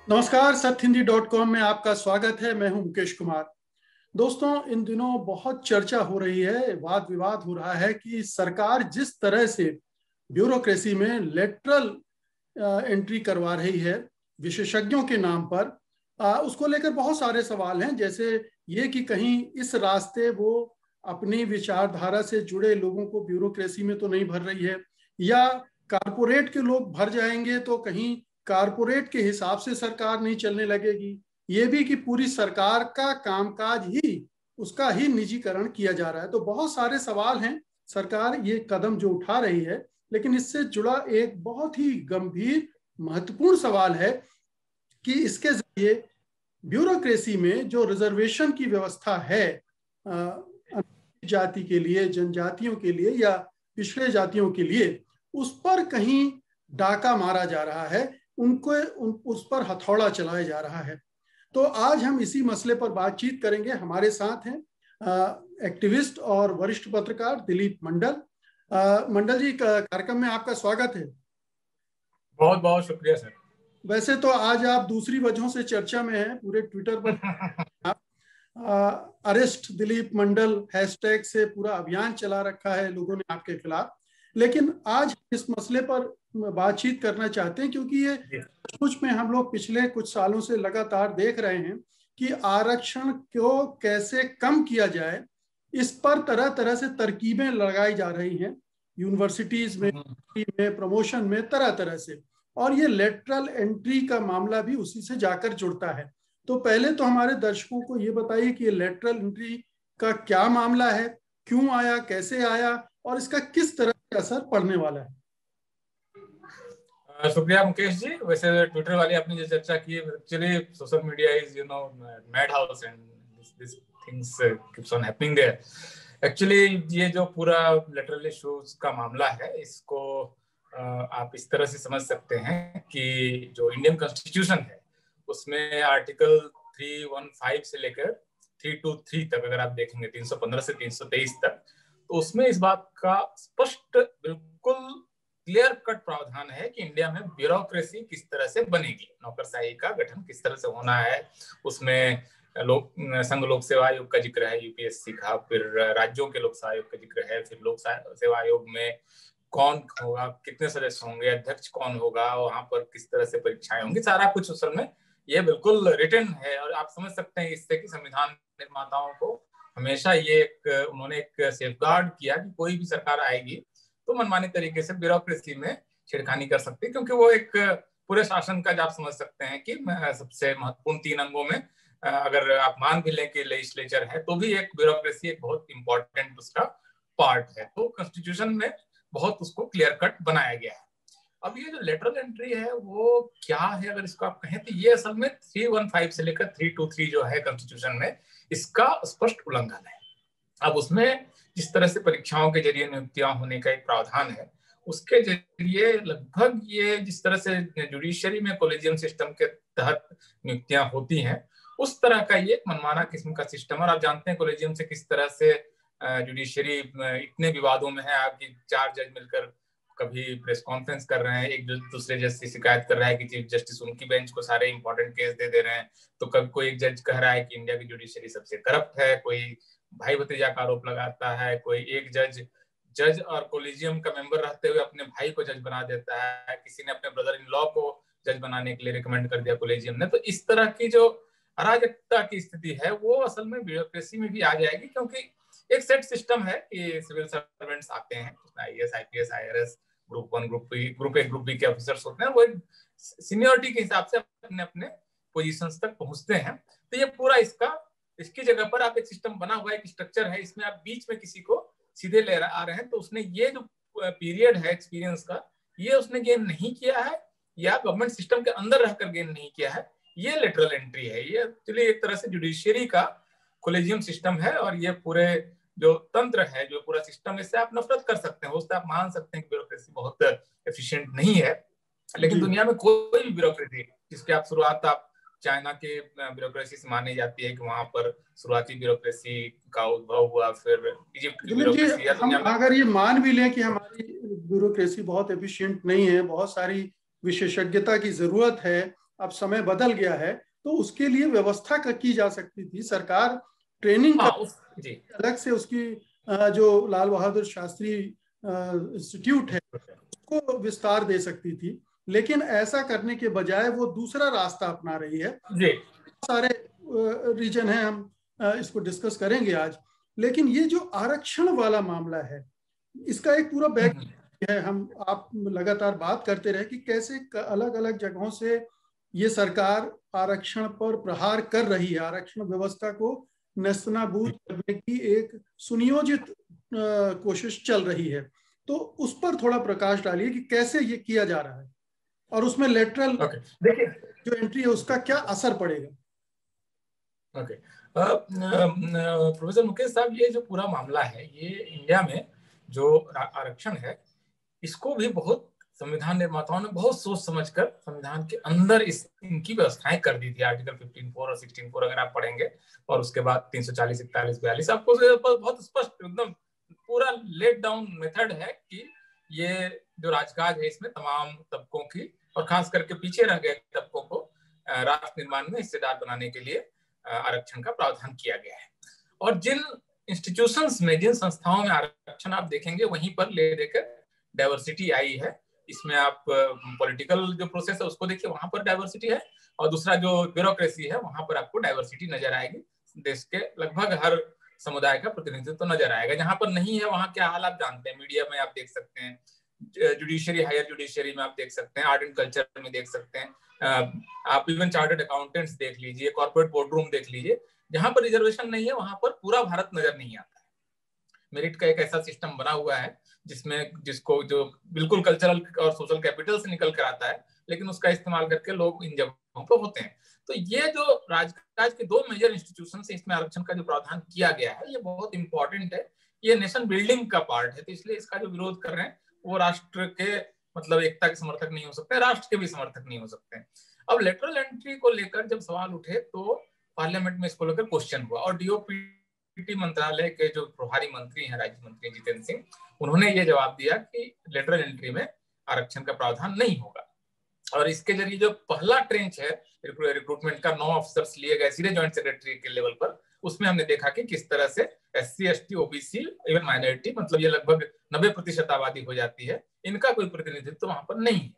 नमस्कार, सत्यहिंदी.com में आपका स्वागत है। मैं हूं मुकेश कुमार। दोस्तों, इन दिनों बहुत चर्चा हो रही है, वाद विवाद हो रहा है कि सरकार जिस तरह से ब्यूरोक्रेसी में लेटरल एंट्री करवा रही है विशेषज्ञों के नाम पर, उसको लेकर बहुत सारे सवाल हैं। जैसे ये कि कहीं इस रास्ते वो अपनी विचारधारा से जुड़े लोगों को ब्यूरोक्रेसी में तो नहीं भर रही है, या कारपोरेट के लोग भर जाएंगे तो कहीं कारपोरेट के हिसाब से सरकार नहीं चलने लगेगी। ये भी कि पूरी सरकार का कामकाज ही उसका ही निजीकरण किया जा रहा है। तो बहुत सारे सवाल हैं। सरकार ये कदम जो उठा रही है, लेकिन इससे जुड़ा एक बहुत ही गंभीर महत्वपूर्ण सवाल है कि इसके जरिए ब्यूरोक्रेसी में जो रिजर्वेशन की व्यवस्था है जाति के लिए, जनजातियों के लिए या पिछड़े जातियों के लिए, उस पर कहीं डाका मारा जा रहा है, उस पर हथौड़ा चलाया जा रहा है। तो आज हम इसी मसले पर बातचीत करेंगे। हमारे साथ हैं एक्टिविस्ट और वरिष्ठ पत्रकार दिलीप मंडल। मंडल जी, कार्यक्रम में आपका स्वागत है। बहुत बहुत शुक्रिया सर। वैसे तो आज आप दूसरी वजहों से चर्चा में हैं, पूरे ट्विटर पर अरेस्ट दिलीप मंडल हैशटैग से पूरा अभियान चला रखा है लोगों ने आपके खिलाफ। लेकिन आज इस मसले पर बातचीत करना चाहते हैं क्योंकि ये कुछ में हम लोग पिछले कुछ सालों से लगातार देख रहे हैं कि आरक्षण को कैसे कम किया जाए, इस पर तरह तरह से तरकीबें लगाई जा रही हैं, यूनिवर्सिटीज में, प्रमोशन में, तरह तरह से। और ये लेटरल एंट्री का मामला भी उसी से जाकर जुड़ता है। तो पहले तो हमारे दर्शकों को ये बताइए कि ये लेटरल एंट्री का क्या मामला है, क्यों आया, कैसे आया और इसका किस तरह से असर पड़ने वाला है। शुक्रिया मुकेश जी। वैसे ट्विटर वाली आपने जो चर्चा की है, actually social media is mad house and this things keeps on happening there. Actually ये जो पूरा लेटरल इश्यूज का मामला है, इसको आप इस तरह से समझ सकते हैं कि जो इंडियन कॉन्स्टिट्यूशन है उसमें आर्टिकल 315 से लेकर 323 तक अगर आप देखेंगे, 315 से 323 तक, तो उसमें इस बात का स्पष्ट बिल्कुल क्लियर कट प्रावधान है कि इंडिया में ब्यूरोक्रेसी किस तरह से बनेगी, नौकरशाही का गठन किस तरह से होना है। उसमें संघ लोक सेवा आयोग का जिक्र है, यूपीएससी का, फिर राज्यों के लोक सेवा आयोग का जिक्र है, फिर लोक सेवा आयोग में कौन होगा, कितने सदस्य होंगे, अध्यक्ष कौन होगा, वहां पर किस तरह से परीक्षाएं होंगी, सारा कुछ असल में ये बिल्कुल रिटन है। और आप समझ सकते हैं इससे कि संविधान निर्माताओं को हमेशा ये उन्होंने एक सेफगार्ड किया कि कोई भी सरकार आएगी तो मनमानी तरीके से ब्यूरोक्रेसी में छेड़खानी कर सकती है, क्योंकि वो एक पूरे शासन का, आप समझ सकते हैं कि सबसे महत्वपूर्ण 3 अंगों में अगर आप मान भी लें कि लेजिस्लेचर है, तो भी एक ब्यूरोक्रेसी एक बहुत इंपॉर्टेंट उसका पार्ट है। तो कॉन्स्टिट्यूशन में बहुत उसको क्लियर कट बनाया गया है। अब ये जो लेटरल एंट्री है वो क्या है, अगर इसको आप कहें तो ये असल में 315 से लेकर 323 जो है कॉन्स्टिट्यूशन में, इसका स्पष्ट उल्लंघन है। अब उसमें जिस तरह से परीक्षाओं के जरिए नियुक्तियां होने का एक प्रावधान है, उसके जरिए लगभग ये जिस तरह से जुडिशरी में कोलेजियम सिस्टम के तहत नियुक्तियां होती हैं, उस तरह का ये मनमाना किस्म का सिस्टम। और आप जानते हैं कोलेजियम से किस तरह से जुडिशरी इतने विवादों में है। आपकी 4 जज मिलकर कभी प्रेस कॉन्फ्रेंस कर रहे हैं, एक दूसरे जज से शिकायत कर रहा है कि चीफ जस्टिस उनकी बेंच को सारे इंपॉर्टेंट केस दे रहे हैं। तो कभी कोई एक जज कह रहा है कि इंडिया की जुडिशरी सबसे करप्ट है, कोई भाई भतीजा का आरोप लगाता है, कोई एक जज और कोलिजियम का मेंबर रहते हुए अपने भाई को जज बना देता है, किसी ने अपने ब्रदर इन लॉ को जज बनाने के लिए रिकमेंड कर दिया कोलिजियम ने। तो इस तरह की जो अराजकता की स्थिति है वो असल में ब्यूरोक्रेसी में भी आ जाएगी, क्योंकि एक सेट सिस्टम है कि सिविल सर्वेंट्स आते हैं, IAS, IPS, IRS, group 1, group A, group B के ऑफिसर्स होते हैं, वो सीनियरिटी के हिसाब से अपने अपने पोजीशंस तक पहुंचते हैं। तो ये पूरा इसकी जगह पर आप एक सिस्टम बना हुआ है, एक स्ट्रक्चर है, इसमें आप बीच में किसी को सीधे ले आ रहे हैं। तो उसने ये जो पीरियड है एक्सपीरियंस का, ये उसने गेन नहीं किया है, या गवर्नमेंट सिस्टम के अंदर रहकर गेन नहीं किया है। ये लेटरल एंट्री है। ये एक्चुअली एक तरह से जुडिशियरी का कोलेजियम सिस्टम है, और ये पूरे जो तंत्र है, जो पूरा सिस्टम, इससे आप नफरत कर सकते हैं, उससे आप मान सकते हैं कि ब्यूरोक्रेसी बहुत एफिशिएंट नहीं है। लेकिन दुनिया में कोई भी ब्यूरोक्रेसी जिसकी आप शुरुआत आप चाइना के ब्यूरोक्रेसी से मानी जाती है कि वहां पर शुरुआती ब्यूरोक्रेसी का उद्भव हुआ, फिर इजिप्ट की ब्यूरोक्रेसी। हम अगर ये मान भी लें कि हमारी ब्यूरोक्रेसी बहुत एफिशिएंट नहीं है, बहुत सारी विशेषज्ञता की जरूरत है, अब समय बदल गया है, तो उसके लिए व्यवस्था की जा सकती थी। सरकार ट्रेनिंग का जी अलग से उसकी जो लाल बहादुर शास्त्री इंस्टीट्यूट है उसको विस्तार दे सकती थी, लेकिन ऐसा करने के बजाय वो दूसरा रास्ता अपना रही है। जी सारे रीजन हैं, हम इसको डिस्कस करेंगे आज। लेकिन ये जो आरक्षण वाला मामला है, इसका एक पूरा बैक है। हम आप लगातार बात करते रहे कि कैसे अलग अलग जगहों से ये सरकार आरक्षण पर प्रहार कर रही है, आरक्षण व्यवस्था को नेस्तनाबूद करने की एक सुनियोजित कोशिश चल रही है। तो उस पर थोड़ा प्रकाश डालिए कि कैसे ये किया जा रहा है और उसमें लेटरल देखिए जो एंट्री है उसका क्या असर पड़ेगा। प्रोफेसर मुकेश साहब, ये जो पूरा मामला है, ये इंडिया में जो आरक्षण है, इसको भी बहुत संविधान निर्माताओं ने बहुत सोच समझकर संविधान के अंदर इनकी व्यवस्थाएं कर दी थी। आर्टिकल 15(4) और 16(4) अगर आप पढ़ेंगे, और उसके बाद 340, 41, 42 आपको बहुत स्पष्ट एकदम पूरा लेट डाउन मेथड है कि ये जो राजकाज है इसमें तमाम तबकों की और खास करके पीछे रह गए तबकों को राष्ट्र निर्माण में हिस्सेदार बनाने के लिए आरक्षण का प्रावधान किया गया है। और जिन इंस्टीट्यूशंस में, जिन संस्थाओं में आरक्षण आप देखेंगे, वहीं पर ले देकर डाइवर्सिटी आई है। इसमें आप पॉलिटिकल जो प्रोसेस है उसको देखिए, वहां पर डाइवर्सिटी है, और दूसरा जो ब्यूरोक्रेसी है वहां पर आपको डाइवर्सिटी नजर आएगी। देश के लगभग हर समुदाय का प्रतिनिधित्व तो नजर आएगा। जहां पर नहीं है वहां क्या हाल आप जानते हैं, मीडिया में आप देख सकते हैं, जुडिशरी, हायर जुडिशरी में आप देख सकते हैं, आर्ट एंड कल्चर में देख सकते हैं, आप इवन चार्टर्ड अकाउंटेंट्स देख लीजिए, कॉर्पोरेट बोर्डरूम देख लीजिए। जहां पर रिजर्वेशन नहीं है वहां पर पूरा भारत नजर नहीं आता है। मेरिट का एक ऐसा सिस्टम बना हुआ है जिसको जो बिल्कुल कल्चरल और सोशल कैपिटल से निकल कर आता है, लेकिन उसका इस्तेमाल करके लोग इन जगहों पर होते हैं। तो ये जो राजकाज के दो मेजर इंस्टीट्यूशन से इसमें आरक्षण का जो प्रावधान किया गया है, ये बहुत इंपॉर्टेंट है। ये नेशन बिल्डिंग का पार्ट है, तो इसलिए इसका जो विरोध कर रहे हैं वो राष्ट्र के मतलब एकता के समर्थक नहीं हो सकते, राष्ट्र के भी समर्थक नहीं हो सकते। अब लेटरल एंट्री को लेकर जब सवाल उठे तो पार्लियामेंट में इसको लेकर क्वेश्चन हुआ, और डीओपीटी मंत्रालय के जो प्रभारी मंत्री हैं, राज्य मंत्री जितेंद्र सिंह, उन्होंने ये जवाब दिया कि लेटरल एंट्री में आरक्षण का प्रावधान नहीं होगा। और इसके जरिए जो पहला ट्रेंच है रिक्रूटमेंट का, 9 ऑफिसर्स लिए गए सीधे ज्वाइंट सेक्रेटरी के लेवल पर, उसमें हमने देखा कि किस तरह से SC, ST, OBC, even minority, मतलब ये लगभग 90% आबादी हो जाती है, इनका कोई प्रतिनिधित्व वहां पर नहीं है।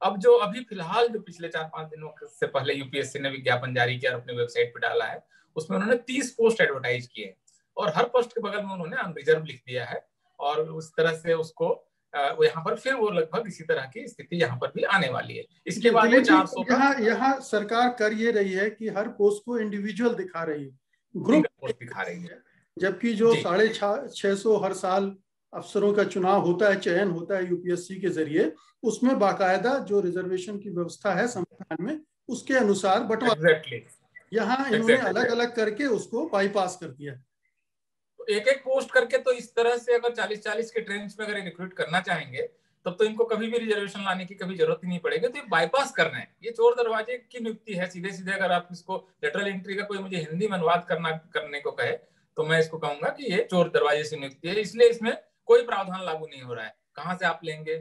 अब जो अभी फिलहाल जो पिछले 4-5 दिनों से पहले यूपीएससी ने विज्ञापन जारी किया और अपनी वेबसाइट पर डाला है, उसमें उन्होंने 30 पोस्ट एडवर्टाइज किए हैं, और हर पोस्ट के बगल में उन्होंने अनरिजर्व लिख दिया है, और उस तरह से उसको यहाँ पर फिर वो लगभग इसी तरह की स्थिति यहाँ पर भी आने वाली है। इसके बाद 400 यहाँ सरकार कर ये रही है कि हर पोस्ट को इंडिविजुअल दिखा रही है, ग्रुप पोस्ट दिखा रही है, जबकि जो 650 हर साल अफसरों का चुनाव होता है, चयन होता है यूपीएससी के जरिए, उसमें बाकायदा जो रिजर्वेशन की व्यवस्था है संविधान में उसके अनुसार बंटवारा। यहाँ इन्होंने अलग अलग करके उसको बाईपास कर दिया। एक एक पोस्ट करके, तो इस तरह से अगर 40-40 के ट्रेंच में अगर रिक्रूट करना चाहेंगे तब तो इनको कभी भी रिजर्वेशन लाने की कभी जरूरत ही नहीं पड़ेगी। तो ये बाईपास कर रहे हैं, ये चोर दरवाजे की नियुक्ति है सीधे सीधे। अगर आप इसको लेटरल एंट्री का कोई मुझे हिंदी में अनुवाद करने को कहे तो मैं इसको कहूंगा कि ये चोर दरवाजे से नियुक्ति है। इसलिए इसमें कोई प्रावधान लागू नहीं हो रहा है। कहाँ से आप लेंगे,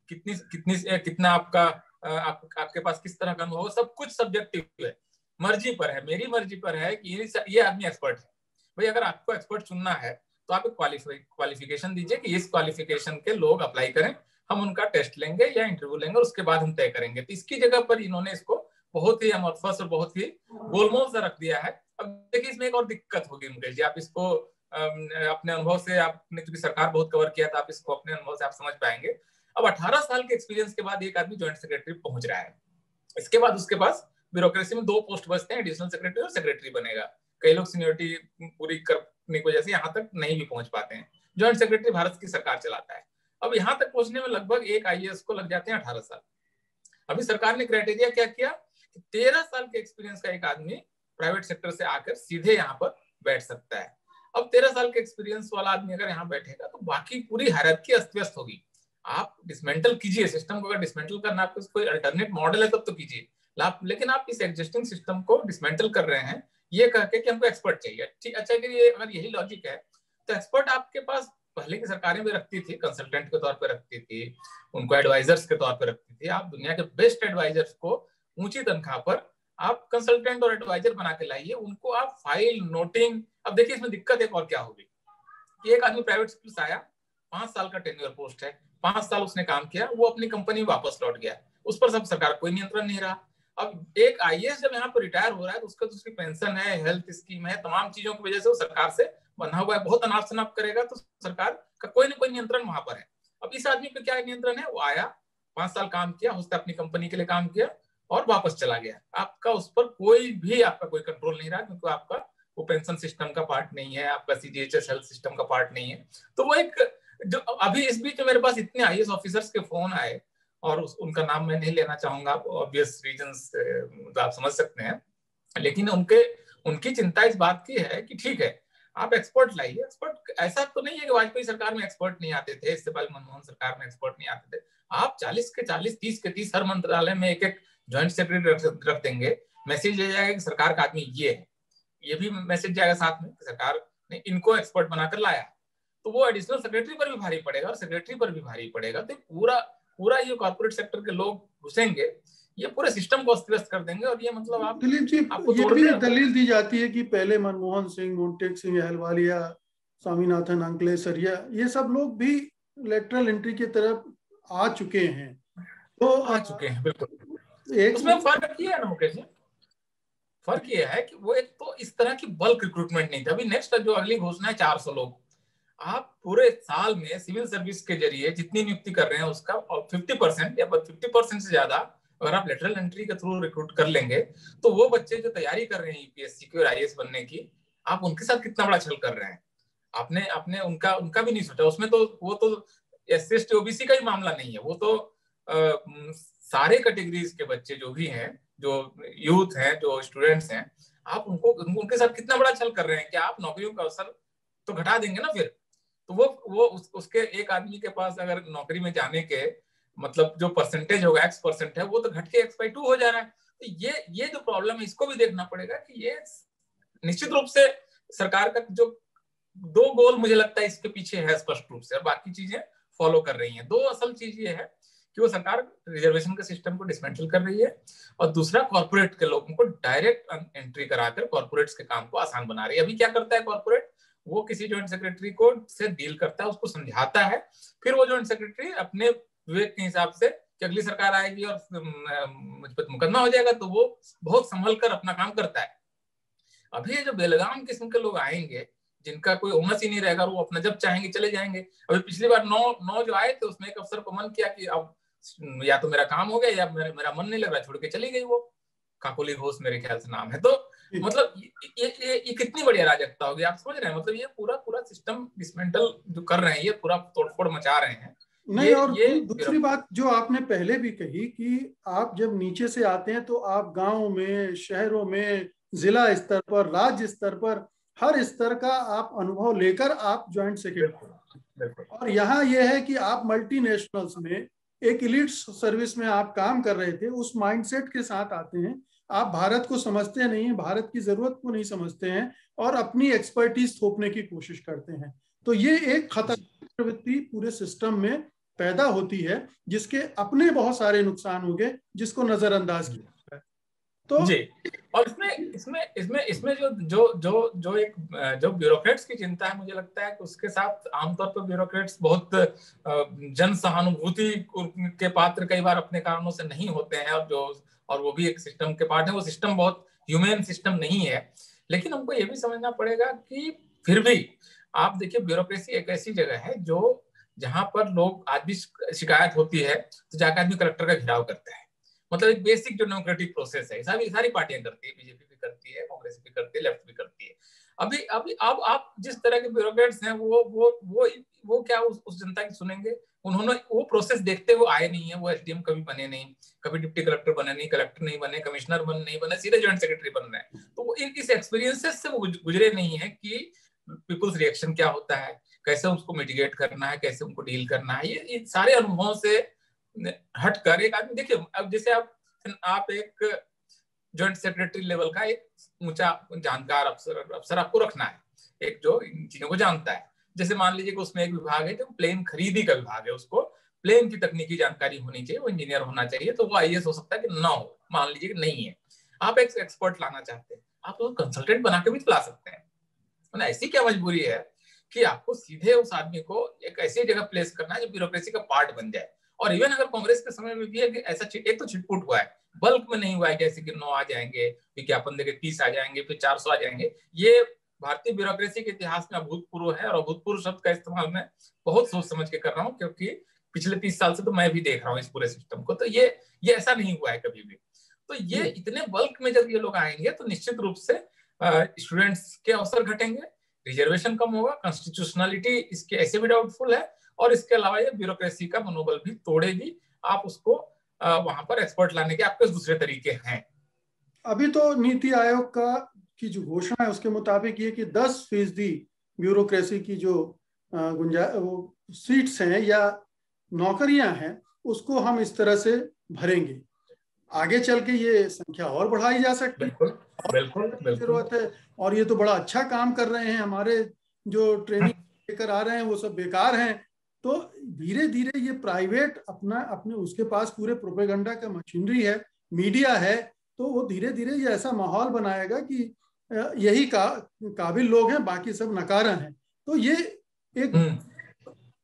कितना आपके पास किस तरह का अनुभव, सब कुछ सब्जेक्टिव है, मर्जी पर है, मेरी मर्जी पर है कि ये आदमी एक्सपर्ट है। भाई अगर आपको एक्सपर्ट चुनना है तो आप एक क्वालिफिकेशन दीजिए कि इस क्वालिफिकेशन के लोग अप्लाई करें, हम उनका टेस्ट लेंगे या इंटरव्यू लेंगे और उसके बाद हम तय करेंगे। तो इसकी जगह पर इन्होंने इसको बहुत ही अमरफस और बहुत ही गोलमोल से रख दिया है। अब देखिए इसमें एक और दिक्कत होगी मुकेश जी, आप इसको अपने अनुभव से, आपने क्योंकि सरकार बहुत कवर किया था, आप इसको अपने अनुभव से आप समझ पाएंगे। अब 18 साल के एक्सपीरियंस के बाद एक आदमी ज्वाइंट सेक्रेटरी पहुंच रहा है, इसके बाद उसके पास ब्यूरोक्रेसी में 2 पोस्ट बचते हैं, एडिशनल सेक्रेटरी और सेक्रेटरी बनेगा। कई लोग सीनियरिटी पूरी करने की वजह से यहाँ तक नहीं भी पहुंच पाते हैं। ज्वाइंट सेक्रेटरी भारत की सरकार चलाता है। अब यहाँ तक पहुंचने में लगभग एक IAS को लग जाते हैं 18 साल। अभी सरकार ने क्राइटेरिया क्या किया कि 13 साल के एक्सपीरियंस का एक आदमी प्राइवेट सेक्टर से आकर सीधे यहाँ पर बैठ सकता है। अब 13 साल के एक्सपीरियंस वाला आदमी अगर यहाँ बैठेगा तो बाकी पूरी हायरार्की अस्त व्यस्त होगी। आप डिसमेंटल कीजिए सिस्टम को, अगर डिसमेंटल करना आपको कोई अल्टरनेट मॉडल है तब तो कीजिए, लेकिन आप इस एग्जिस्टिंग सिस्टम को डिसमेंटल कर रहे हैं ये कह के कि हमको एक्सपर्ट चाहिए। ठीक, अच्छा, अगर यही लॉजिक है तो एक्सपर्ट आपके पास पहले की सरकारें भी रखती थी, कंसल्टेंट के तौर पर रखती थी, उनको एडवाइजर्स के तौर पर रखती थी। आप दुनिया के बेस्ट एडवाइजर्स को ऊंची तनख्वाह पर आप कंसल्टेंट और एडवाइजर बना के लाइए, उनको आप फाइल नोटिंग। अब देखिए इसमें दिक्कत एक और क्या होगी कि एक आदमी प्राइवेट स्कूल से आया, 5 साल का टेन्योर पोस्ट है, 5 साल उसने काम किया, वो अपनी कंपनी में वापस लौट गया, उस पर सब सरकार कोई नियंत्रण नहीं रहा। अब एक आईएएस जब यहाँ पर रिटायर हो रहा है तो उसका तो उसकी पेंशन है, हेल्थ स्कीम है, तमाम चीजों की वजह से वो सरकार से बंधा हुआ है, बहुत अनाप शनाप करेगा तो सरकार का कोई ना कोई नियंत्रण वहां पर है। अब इस आदमी पे क्या नियंत्रण है, वो आया, 5 साल काम किया, उसने अपनी कंपनी के लिए काम किया और वापस चला गया, आपका उस पर कोई भी आपका कोई कंट्रोल नहीं रहा, क्योंकि आपका वो पेंशन सिस्टम का पार्ट नहीं है, आपका सीजीएचएस हेल्थ सिस्टम का पार्ट नहीं है। तो वो एक जो अभी इस बीच मेरे पास इतने आईएएस ऑफिसर्स के फोन आए, और उनका नाम मैं नहीं लेना चाहूंगा, ऑब्वियस रीजंस आप समझ सकते हैं, लेकिन उनकी चिंता इस बात की है कि ठीक है आप एक्सपर्ट लाइए। एक्सपर्ट ऐसा तो नहीं है कि वाजपेयी सरकार में एक्सपर्ट नहीं आते थे, इससे पहले मनमोहन सरकार में एक्सपर्ट नहीं आते थे। आप 40 के 40, 30 के 30 हर मंत्रालय में एक एक ज्वाइंट सेक्रेटरी रख देंगे, मैसेज ये जाएगा कि सरकार का आदमी ये है, ये भी मैसेज जाएगा साथ में कि सरकार ने इनको एक्सपर्ट बनाकर लाया, तो वो एडिशनल सेक्रेटरी पर भी भारी पड़ेगा और सेक्रेटरी पर भी भारी पड़ेगा। तो पूरा ये कॉर्पोरेट सेक्टर के लोग घुसेंगे, ये पूरे सिस्टम को अस्त व्यस्त कर देंगे। और ये मतलब आप दिलीप जी, आपको ये भी दलील दी जाती है कि पहले मनमोहन सिंह, मोन्टेक सिंह अहलवालिया, स्वामीनाथन, अंकलेश्वरिया, ये सब लोग भी लेटरल एंट्री की तरफ आ चुके हैं। तो आ चुके हैं बिल्कुल। एक उसमें फर्क ये है ना मुकेश जी, फर्क ये है कि वो एक तो इस तरह की बल्क रिक्रूटमेंट नहीं था। अभी नेक्स्ट जो अगली घोषणा है 400 लोग, आप पूरे साल में सिविल सर्विस के जरिए जितनी नियुक्ति कर रहे हैं उसका 50% या 50% से ज्यादा अगर आप लेटरल एंट्री के थ्रू रिक्रूट कर लेंगे, तो वो बच्चे जो तैयारी कर रहे हैं यूपीएससी की और आईएएस बनने की, आप उनके साथ कितना बड़ा छल कर रहे हैं। आपने आपने उनका भी नहीं सोचा। उसमें तो वो तो एससी एसटी ओबीसी का ही मामला नहीं है, वो तो सारे कैटेगरीज के बच्चे जो भी हैं, जो यूथ हैं, जो स्टूडेंट्स हैं, आप उनके साथ कितना बड़ा छल कर रहे हैं कि आप नौकरियों का अवसर तो घटा देंगे ना फिर। तो वो उसके एक आदमी के पास अगर नौकरी में जाने के मतलब जो परसेंटेज होगा X% है, वो तो घट के X/2 हो जा रहा है। तो ये जो प्रॉब्लम है इसको भी देखना पड़ेगा कि ये निश्चित रूप से सरकार का जो 2 गोल मुझे लगता है इसके पीछे है स्पष्ट रूप से, और बाकी चीजें फॉलो कर रही हैं। 2 असल चीज ये है कि वो सरकार रिजर्वेशन के सिस्टम को डिसमेंटल कर रही है, और दूसरा कॉर्पोरेट के लोगों को डायरेक्ट एंट्री कराकर कॉर्पोरेट्स के काम को आसान बना रही है। अभी क्या करता है कॉर्पोरेट, वो किसी जॉइंट सेक्रेटरी को से डील करता है, उसको समझाता है, फिर वो जॉइंट सेक्रेटरी अपने विवेक के हिसाब से कि अगली सरकार आएगी और मुझ पर मुकदमा हो जाएगा, तो वो बहुत संभल कर अपना काम करता है। अभी ये जो बेलगाम किस्म के लोग आएंगे जिनका कोई उमस ही नहीं रहेगा, वो अपना जब चाहेंगे चले जाएंगे। अभी पिछली बार 9 जो आए थे उसमें एक अफसर को मन किया कि अब या तो मेरा काम हो गया या मेरा मन नहीं लग रहा, छोड़ के चली गई। वो काकोली घोष मेरे ख्याल से नाम है। तो मतलब ये कितनी बड़ी अराजकता होगी, आप समझ रहे हैं। मतलब ये पूरा सिस्टम डिसमेंटल जो कर रहे हैं, ये पूरा तोड़फोड़ मचा रहे हैं। नहीं, और दूसरी बात जो आपने पहले भी कही कि आप जब नीचे से आते हैं तो आप गांव में, शहरों में, जिला स्तर पर, राज्य स्तर पर, हर स्तर का आप अनुभव लेकर आप ज्वाइंट सेक्रेटरी, और यहाँ यह है कि आप मल्टीनेशनल्स में एक इलीट सर्विस में आप काम कर रहे थे, उस माइंडसेट के साथ आते हैं। आप भारत को समझते नहीं हैं, भारत की जरूरत को नहीं समझते हैं, और अपनी एक्सपर्टीज थोपने की कोशिश करते हैं। तो ये एक खतरनाक प्रवृत्ति पूरे सिस्टम में पैदा होती है, जिसके अपने बहुत सारे नुकसान हो गए, जिसको नजरअंदाज किया है। तो जी, और इसमें जो एक जो ब्यूरोक्रेट्स की चिंता है, मुझे लगता है कि उसके साथ आमतौर पर ब्यूरोक्रेट्स बहुत जन सहानुभूति के पात्र कई बार अपने कारणों से नहीं होते हैं, और वो भी एक सिस्टम के पार्ट है। वो सिस्टम बहुत ह्यूमन सिस्टम नहीं है, लेकिन हमको ये भी समझना पड़ेगा कि फिर भी आप देखिए ब्यूरोक्रेसी एक ऐसी जगह है जो जहां पर लोग आज भी शिकायत होती है तो जाकर आदमी कलेक्टर का घेराव करता है। मतलब एक बेसिक जो डेमोक्रेटिक प्रोसेस है, सारी पार्टियां करती है, बीजेपी भी करती है, कांग्रेस भी करती है, लेफ्ट भी करती है। अभी अब आप जिस तरह के ब्यूरोक्रेट्स हैं वो क्या उस जनता की सुनेंगे। उन्होंने वो प्रोसेस देखते हुए आए नहीं है। वो एसडीएम कभी बने नहीं, कभी डिप्टी कलेक्टर बने नहीं, कलेक्टर नहीं बने, कमिश्नर नहीं बने, सीधे ज्वाइंट सेक्रेटरी बन रहे हैं। तो वो इस एक्सपीरियंसेस से वो गुजरे नहीं है कि पीपुल्स रिएक्शन क्या होता है, कैसे उसको मिटिगेट करना है, कैसे उनको डील करना है। ये सारे अनुभवों से हटकर एक आदमी देखिए, अब जैसे आप एक ज्वाइंट सेक्रेटरी लेवल का एक ऊंचा जानकार अफसर आपको रखना है, एक जो इन चीजों को जानता है। जैसे मान लीजिए कि उसमें एक विभाग है जो प्लेन खरीदी का विभाग है, उसको प्लेन की तकनीकी जानकारी होनी चाहिए, वो इंजीनियर होना चाहिए, तो वो आईएएस हो सकता है कि ना हो, मान लीजिए कि नहीं है। आप एक एक्सपर्ट लाना चाहते हैं, आप तो कंसल्टेंट बना के भी ला सकते हैं। ऐसी क्या मजबूरी है कि आपको सीधे उस आदमी को एक ऐसी जगह प्लेस करना है जो ब्यूरोक्रेसी का पार्ट बन जाए। और इवन अगर कांग्रेस के समय में भी है कि ऐसा एक तो छिटपुट हुआ है, बल्क में नहीं हुआ है, जैसे कि 9 आ जाएंगे, विज्ञापन देके 30 आ जाएंगे, फिर 400 आ जाएंगे। ये भारतीय ब्यूरोक्रेसी के इतिहास में अभूतपूर्व है, और अभूतपूर्व शब्द का इस्तेमाल मैं बहुत सोच समझ के कर रहा हूँ, क्योंकि पिछले 30 साल से तो मैं भी देख रहा हूँ इस पूरे सिस्टम को। तो ये ऐसा नहीं हुआ है कभी भी। तो ये इतने बल्क में जब ये लोग आएंगे तो निश्चित रूप से स्टूडेंट्स के अवसर घटेंगे, रिजर्वेशन कम होगा, कॉन्स्टिट्यूशनलिटी इसके ऐसे भी डाउटफुल है, और इसके अलावा ये ब्यूरोक्रेसी का मनोबल भी तोड़ेगी। आप उसको वहां पर एक्सपर्ट लाने के आपके दूसरे तरीके हैं। अभी तो नीति आयोग की जो घोषणा है उसके मुताबिक ये कि 10% ब्यूरोक्रेसी की जो वो सीट्स हैं या नौकरियां हैं उसको हम इस तरह से भरेंगे। आगे चल के ये संख्या और बढ़ाई जा सकती है, बिल्कुल जरूरत है। और ये तो बड़ा अच्छा काम कर रहे हैं, हमारे जो ट्रेनिंग लेकर आ रहे हैं वो सब बेकार हैं। तो धीरे धीरे ये प्राइवेट अपने उसके पास पूरे प्रोपेगेंडा का मशीनरी है, मीडिया है, तो वो धीरे धीरे ये ऐसा माहौल बनाएगा कि यही काबिल लोग हैं, बाकी सब नकारा हैं। तो ये एक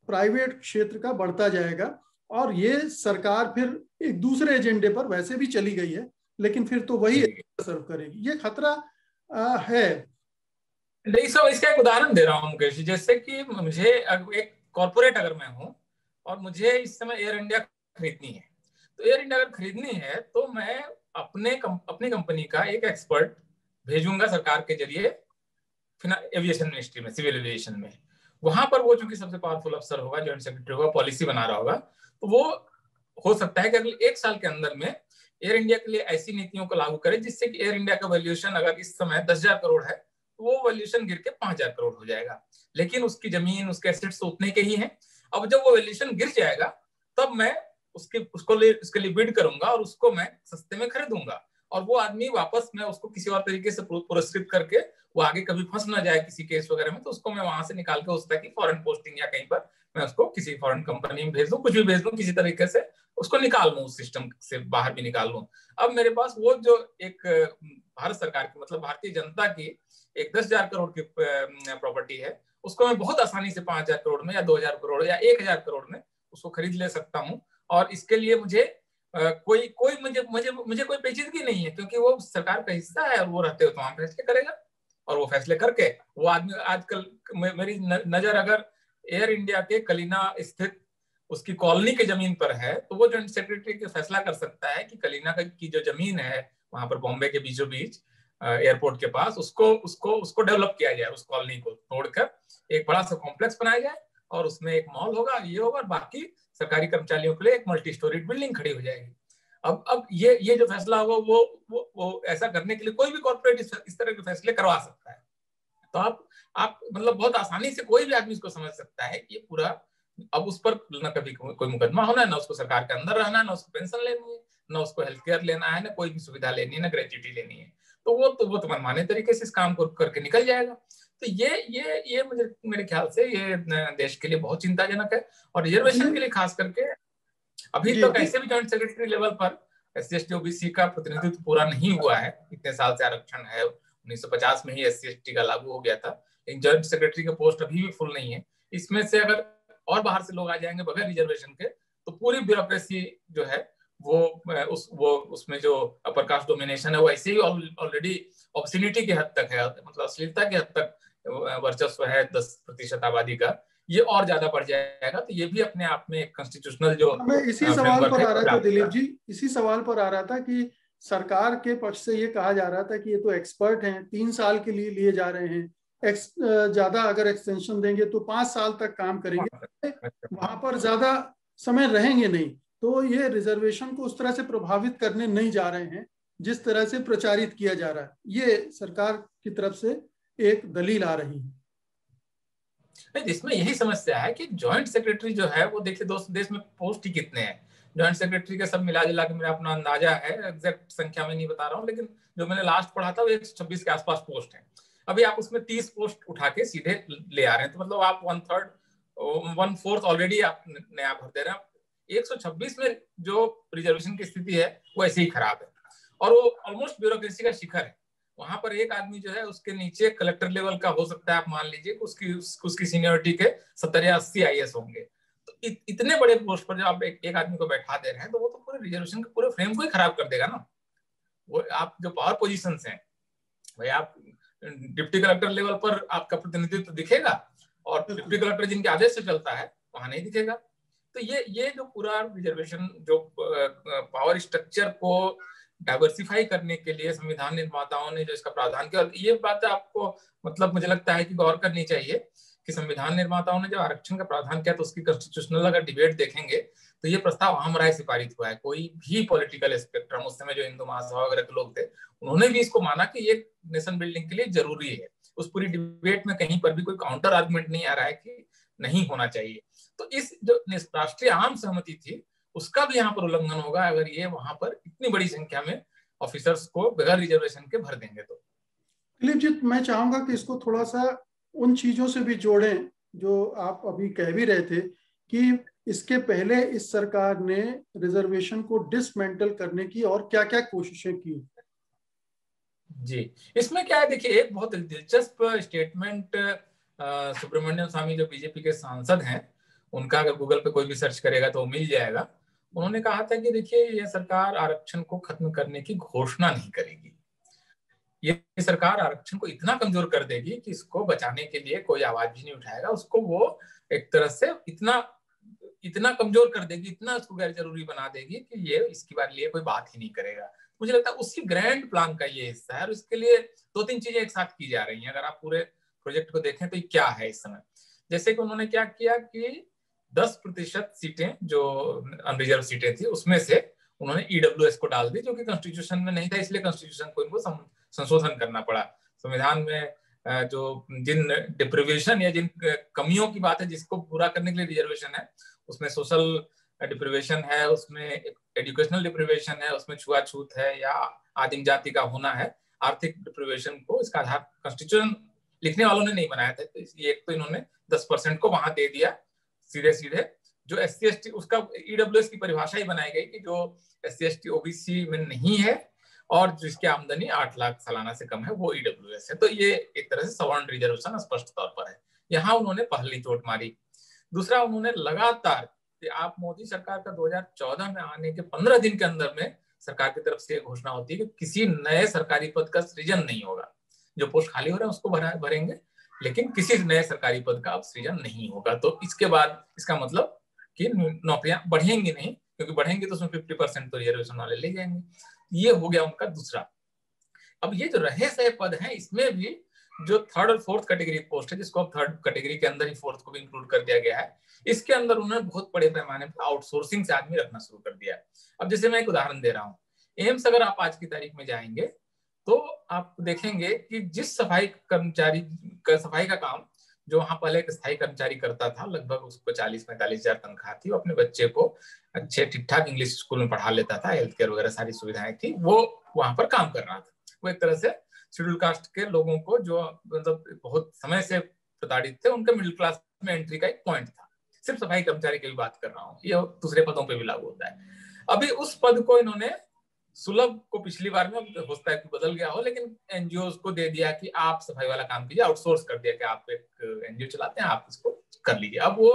प्राइवेट क्षेत्र का बढ़ता जाएगा, और ये सरकार फिर एक दूसरे एजेंडे पर वैसे भी चली गई है, लेकिन फिर तो वही सर्व करेगी। ये खतरा है। इसका एक उदाहरण दे रहा हूँ मुकेश जी। जैसे कि मुझे एक कॉर्पोरेट अगर मैं हूँ और मुझे इस समय एयर इंडिया खरीदनी है, तो एयर इंडिया अगर खरीदनी है तो मैं अपनी कंपनी का एक एक्सपर्ट भेजूंगा सरकार के जरिए एविएशन मिनिस्ट्री में, सिविल एविएशन में। वहां पर वो चूंकि सबसे पावरफुल अफसर होगा, ज्वाइंट सेक्रेटरी होगा, पॉलिसी बना रहा होगा, तो वो हो सकता है कि अगले 1 साल के अंदर में एयर इंडिया के लिए ऐसी नीतियों को लागू करे जिससे कि एयर इंडिया का वैल्यूएशन अगर इस समय 10,000 करोड़ है तो वो वैल्यूएशन गिर के 5,000 करोड़ हो जाएगा। लेकिन उसकी जमीन, उसके एसेट्स तो उतने के ही हैं। अब जब वो वैल्यूएशन गिर जाएगा तब मैं उसके लिए बिड करूंगा और उसको मैं सस्ते में खरीदूंगा, और वो आदमी वापस मैं उसको किसी और तरीके से पुरस्कृत करके वो आगे कभी फंस ना जाए किसी केस वगैरह में, तो उसको मैं वहां से निकाल के उसका की फॉरेन पोस्टिंग या कहीं पर मैं उसको किसी फॉरेन कंपनी में भेज दूं, कुछ भी भेज दूं, किसी तरीके से उसको निकाल लूं, उस सिस्टम से बाहर भी निकाल लूं। अब मेरे पास वो जो एक भारत सरकार की, मतलब भारतीय जनता की एक 10,000 करोड़ की प्रॉपर्टी है, उसको मैं बहुत आसानी से 5,000 करोड़ में या 2,000 करोड़ या 1,000 करोड़ में उसको खरीद ले सकता हूँ। और इसके लिए मुझे कोई कोई पेचीदगी नहीं है, क्योंकि वो सरकार का हिस्सा है और वो रहते हुए तो वहां फैसले करेगा, और वो फैसले करके वो आदमी आजकल मेरी नजर अगर एयर इंडिया के कलीना स्थित उसकी कॉलोनी के जमीन पर है, तो वो ज्वाइंट सेक्रेटरी के फैसला कर सकता है कि कलीना की जो जमीन है वहां पर बॉम्बे के बीचों बीच एयरपोर्ट के पास, उसको डेवलप किया जाए, उस कॉलोनी को तोड़कर एक बड़ा सा कॉम्प्लेक्स बनाया जाए, और उसमें एक मॉल होगा, ये होगा, और बाकी सरकारी कर्मचारियों के लिए एक मल्टी स्टोरी बिल्डिंग खड़ी हो जाएगी। अब ये जो फैसला होगा वो ऐसा करने के लिए कोई भी कॉर्पोरेट इस तरह के फैसले करवा सकता है। तो आप मतलब बहुत आसानी से कोई भी आदमी इसको समझ सकता है कि ये पूरा, अब उस पर ना कभी कोई मुकदमा होना है, ना उसको सरकार के अंदर रहना है, ना उसको पेंशन लेनी है, ना उसको हेल्थ केयर लेना है, ना कोई भी सुविधा लेनी है, ना ग्रेच्युटी लेनी है। तो वो तो मनमाने तरीके से इस काम को करके निकल जाएगा। तो ये मेरे ख्याल से ये देश के लिए बहुत चिंताजनक है, और रिजर्वेशन के लिए खास करके अभी तक ऐसे भी ज्वाइंट सेक्रेटरी लेवल पर SC/ST OBC का प्रतिनिधित्व पूरा नहीं हुआ है। इतने साल से आरक्षण है, 1950 में ही SC/ST का लागू हो गया था, लेकिन ज्वाइंट सेक्रेटरी का पोस्ट अभी भी फुल नहीं है। इसमें से अगर और बाहर से लोग आ जाएंगे बगैर रिजर्वेशन के, तो पूरी ब्यूरोक्रेसी जो है वो उसमें जो अपर कास्ट डोमिनेशन है वो ऐसे ही ऑलरेडी ऑब्सिनिटी की हद तक है, मतलब अश्लीलता की हद तक वर्चस्व है 10% आबादी का, ये और ज्यादा बढ़ जाएगा। तो ये भी अपने आप में एक कॉन्स्टिट्यूशनल जो मैं इसी सवाल पर आ रहा था दिलीप जी, इसी सवाल पर आ रहा था कि सरकार के पक्ष से ये कहा जा रहा था कि ये तो एक्सपर्ट हैं, 3 साल के लिए लिए जा रहे हैं, ज्यादा अगर एक्सटेंशन देंगे तो 5 साल तक काम करेंगे, वहां पर ज्यादा समय रहेंगे नहीं। तो ये रिजर्वेशन को उस तरह से प्रभावित करने नहीं जा रहे हैं जिस तरह से प्रचारित किया जा रहा है। ये सरकार की तरफ से एक दलील आ रही है। इसमें यही समस्या है कि ज्वाइंट सेक्रेटरी जो है वो देखिए दोस्त, देश में पोस्ट ही कितने हैं ज्वाइंट सेक्रेटरी के, सब मिला जुला के मेरा अपना अंदाजा है, एग्जैक्ट संख्या में नहीं बता रहा हूँ, लेकिन जो मैंने लास्ट पढ़ा था वो 126 के आसपास पोस्ट है। अभी आप उसमें 30 पोस्ट उठा के सीधे ले आ रहे हैं, तो मतलब आप 1/4 ऑलरेडी आप नया भर दे रहे हैं। 126 में जो रिजर्वेशन की स्थिति है वो ऐसे ही खराब है, और वो ऑलमोस्ट ब्यूरोक्रेसी का शिखर है। वहां पर एक आदमी जो है उसके नीचे कलेक्टर लेवल का हो सकता है, आप मान लीजिए उसकी सीनियरिटी के 70 या 80 IAS होंगे। तो इतने बड़े पोस्ट पर जब आप एक आदमी को बैठा दे रहे हैं तो वो तो पूरे रिजर्वेशन के पूरे फ्रेम को ही खराब कर देगा ना। वो आप जो पावर पोजीशंस हैं भाई, आप डिप्टी कलेक्टर लेवल पर आपका प्रतिनिधित्व दिखेगा और डिप्टी कलेक्टर जिनके आदेश से चलता है वहां नहीं दिखेगा। तो ये जो पूरा रिजर्वेशन जो पावर स्ट्रक्चर को डाइवर्सिफाई करने के लिए संविधान निर्माताओं ने जो इसका प्रावधान किया, और ये बात आपको मतलब मुझे लगता है कि गौर करनी चाहिए कि संविधान निर्माताओं ने जब आरक्षण का प्रावधान किया तो उसकी कॉन्स्टिट्यूशनल अगर डिबेट देखेंगे तो ये प्रस्ताव आम राय से पारित हुआ है। कोई भी पॉलिटिकल स्पेक्ट्रम, उस समय जो हिंदू महासभा वगैरह के लोग थे, उन्होंने भी इसको माना कि ये नेशन बिल्डिंग के लिए जरूरी है। उस पूरी डिबेट में कहीं पर भी कोई काउंटर आर्गुमेंट नहीं आ रहा है कि नहीं होना चाहिए। तो इस जो राष्ट्रीय आम सहमति थी उसका भी यहाँ पर उल्लंघन होगा अगर ये वहां पर इतनी बड़ी संख्या में ऑफिसर्स को बगैर रिजर्वेशन के भर देंगे। तो दिलीप जी, मैं चाहूंगा कि इसको थोड़ा सा उन चीजों से भी जोड़ें जो आप अभी कह भी रहे थे कि इसके पहले इस सरकार ने रिजर्वेशन को डिसमेंटल करने की और क्या क्या कोशिशें की। जी, इसमें क्या है, देखिए एक बहुत दिलचस्प स्टेटमेंट सुब्रमण्यम स्वामी जो बीजेपी के सांसद हैं, उनका अगर गूगल पे कोई भी सर्च करेगा तो मिल जाएगा। उन्होंने कहा था कि देखिए ये सरकार आरक्षण को खत्म करने की घोषणा नहीं करेगी, ये सरकार आरक्षण को इतना कमजोर कर देगी कि इसको बचाने के लिए कोई आवाज भी नहीं उठाएगा। उसको वो एक तरह से इतना कमजोर कर देगी, इतना उसको गैर जरूरी बना देगी कि ये इसके बारे लिए कोई बात ही नहीं करेगा। मुझे लगता है उसी ग्रैंड प्लान का ये हिस्सा है, और इसके लिए 2-3 चीजें एक साथ की जा रही हैं। अगर आप पूरे प्रोजेक्ट को देखें तो ये क्या है इस समय, जैसे कि उन्होंने क्या किया कि 10% सीटें जो अनरिजर्व सीटें थी उसमें से उन्होंने EWS को डाल दी, जो कि कॉन्स्टिट्यूशन में नहीं था, इसलिए कॉन्स्टिट्यूशन को इनको संशोधन करना पड़ा। संविधान में जो जिन डिप्रिवेशन या जिन कमियों की बात है जिसको पूरा करने के लिए रिजर्वेशन है, उसमें सोशल डिप्रिवेशन है, उसमें एजुकेशनल डिप्रिवेशन है, उसमें छुआछूत है या आदिम जाति का होना है, आर्थिक डिप्रिवेशन को इसका आधार कॉन्स्टिट्यूशन लिखने वालों ने नहीं बनाया था। तो इसलिए एक तो इन्होंने 10% को वहां दे दिया सीधे सीधे। जो SC ST, उसका EWS की परिभाषा ही बनाई गई कि जो SC ST OBC में नहीं है और जिसकी आमदनी 8 लाख सालाना से कम है वो EWS है। तो ये एक तरह से सवर्ण रिजर्वेशन स्पष्ट तौर पर है, यहाँ उन्होंने पहली चोट मारी। दूसरा, उन्होंने लगातार, आप मोदी सरकार का 2014 में आने के 15 दिन के अंदर में सरकार की तरफ से घोषणा होती है कि किसी नए सरकारी पद का सृजन नहीं होगा, जो पोस्ट खाली हो रहा है उसको भरेंगे, लेकिन किसी नए सरकारी पद का अब सृजन नहीं होगा। तो इसके बाद इसका मतलब कि नौकरियां बढ़ेंगी नहीं, क्योंकि बढ़ेंगी तो उसमें 50% तो रिजर्वेशन वाले ले जाएंगे। ये हो गया उनका दूसरा। अब ये जो रहे सहे पद हैं, इसमें भी जो 3rd और 4th कैटेगरी पोस्ट है, जिसको अब 3rd कैटेगरी के अंदर ही 4th को भी इंक्लूड कर दिया गया है, इसके अंदर उन्होंने बहुत बड़े पैमाने पर आउटसोर्सिंग से आदमी रखना शुरू कर दिया है। अब जैसे मैं एक उदाहरण दे रहा हूँ, एम्स अगर आप आज की तारीख में जाएंगे तो आप देखेंगे कि जिस सफाई कर्मचारी का सफाई का काम जो वहां पहले एक स्थायी कर्मचारी करता था, लगभग उसको 40-45 हजार तनख्वाह थी, वो अपने बच्चे को अच्छे ठीक ठाक इंग्लिश स्कूल में पढ़ा लेता था, हेल्थ केयर वगैरह सारी सुविधाएं थी, वो वहां पर काम कर रहा था। वो एक तरह से शेड्यूल कास्ट के लोगों को जो मतलब बहुत समय से प्रताड़ित थे, उनके मिडिल क्लास में एंट्री का एक पॉइंट था। सिर्फ सफाई कर्मचारी की भी बात कर रहा हूँ, ये दूसरे पदों पर भी लागू होता है। अभी उस पद को इन्होंने सुलभ को पिछली बार में, होता है कि बदल गया हो, लेकिन एनजीओ को दे दिया कि आप सफाई वाला काम कीजिए, आउटसोर्स कर दिया कि आप एक एनजीओ चलाते हैं, आप इसको कर लीजिए। अब वो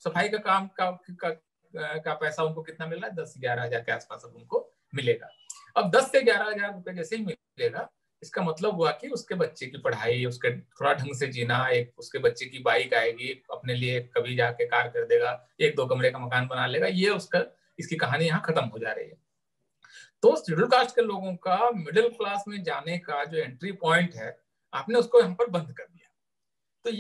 सफाई का काम का पैसा उनको कितना मिल रहा है, 10-11 हजार के आसपास अब उनको मिलेगा। अब 10 से 11 हजार रुपए जैसे ही मिलेगा, इसका मतलब हुआ कि उसके बच्चे की पढ़ाई, उसके थोड़ा ढंग से जीना, एक उसके बच्चे की बाइक आएगी, अपने लिए कभी जाके कार कर देगा, 1-2 कमरे का मकान बना लेगा, ये उसका इसकी कहानी यहाँ खत्म हो जा रही है। तो शेड्यूल कास्ट के लोगों का मिडिल क्लास में जाने का जो एंट्री पॉइंट है, आपने उसको यहाँ पर बंद कर दिया। तो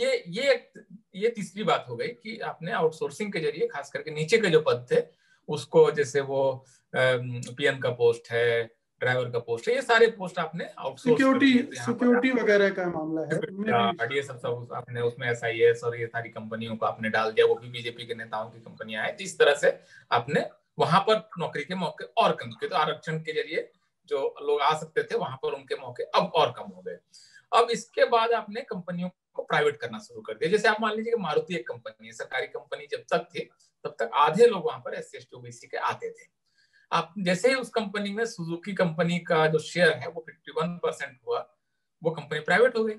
ये तीसरी बात हो गई कि आपने आउटसोर्सिंग के जरिए खास करके नीचे के जो पद थे उसको, जैसे वो पीएन का पोस्ट है, ड्राइवर का पोस्ट है, ये सारे पोस्ट आपने आउटसोर्स कर दिए। सिक्योरिटी वगैरह का मामला है, ये सब आपने उसमें SIS और ये सारी कंपनियों को आपने डाल दिया, वो भी बीजेपी के नेताओं की कंपनियां हैं। इस तरह से आपने वहां पर नौकरी के मौके और कम किए। तो आरक्षण के जरिए जो लोग आ सकते थे वहां पर उनके मौके अब और कम हो गए। अब इसके बाद आपने कंपनियों को को प्राइवेट करना शुरू कर दिया। जैसे आप मान लीजिए कि मारुति एक कंपनी है, सरकारी कंपनी जब तक थी तब तक आधे लोग वहां पर SC ST OBC के आते थे। आप जैसे ही उस कंपनी में सुजुकी कंपनी का जो शेयर है वो 51% हुआ, वो कंपनी प्राइवेट हो गई।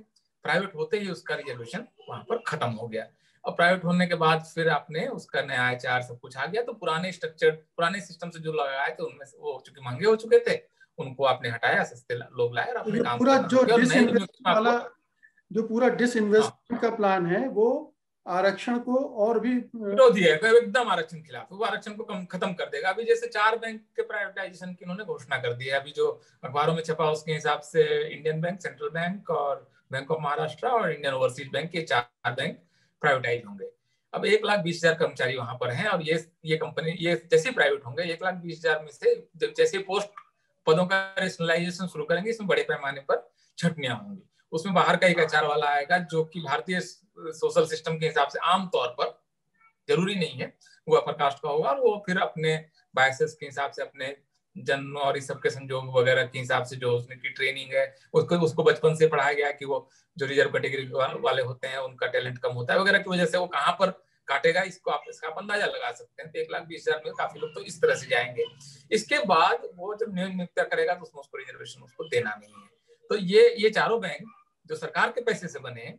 प्राइवेट होते ही उसका रिजर्वेशन वहां पर खत्म हो गया। और प्राइवेट होने के बाद फिर आपने उसका नया HR सब कुछ आ गया, तो पुराने स्ट्रक्चर पुराने सिस्टम से जो लगाए थे उनमें से वो चूंकि महंगे हो चुके थे, उनको आपने हटाया, सस्ते लोग लाए और अपने ये काम पूरा करना जो शुरू किया। और नई डिसइन्वेस्टमेंट वाला, जो पूरा डिसइन्वेस्टमेंट का प्लान है, वो आरक्षण को और भी विरोधी है, एकदम आरक्षण खिलाफ, वो आरक्षण को खत्म कर देगा। अभी जैसे 4 बैंक के प्राइवेटाइजेशन की उन्होंने घोषणा कर दी है, अभी जो अखबारों में छपा उसके हिसाब से इंडियन बैंक, सेंट्रल बैंक और बैंक ऑफ महाराष्ट्र और इंडियन ओवरसीज बैंक, ये 4 बैंक प्राइवेटाइज होंगे। अब 1,20,000 कर्मचारी वहां पर हैं और ये कंपनी ये जैसे प्राइवेट होंगे 1,20,000 में से जैसे पोस्ट पदों का रेशनलाइजेशन शुरू करेंगे, इसमें बड़े पैमाने पर छटनियां होंगी। उसमें बाहर का एक HR वाला आएगा जो कि भारतीय सोशल सिस्टम के हिसाब से आमतौर पर, जरूरी नहीं है, वो अपर कास्ट का होगा और वो फिर अपने बायसेस के हिसाब से, अपने जन्म और इस सब के संजोग वगैरह के हिसाब से जो उसकी ट्रेनिंग है उसको बचपन से पढ़ाया गया कि वो जो रिजर्व कैटेगरी वाले होते हैं उनका टैलेंट कम होता है वगैरह की वजह से वो कहाँ पर काटेगा, इसको आप इसका अंदाजा लगा सकते हैं। तो 1,20,000 में काफी लोग तो इस तरह से जाएंगे। इसके बाद वो जब नियुक्त करेगा तो उसमें उसको रिजर्वेशन उसको देना नहीं है। तो ये चारों बैंक जो सरकार के पैसे से बने,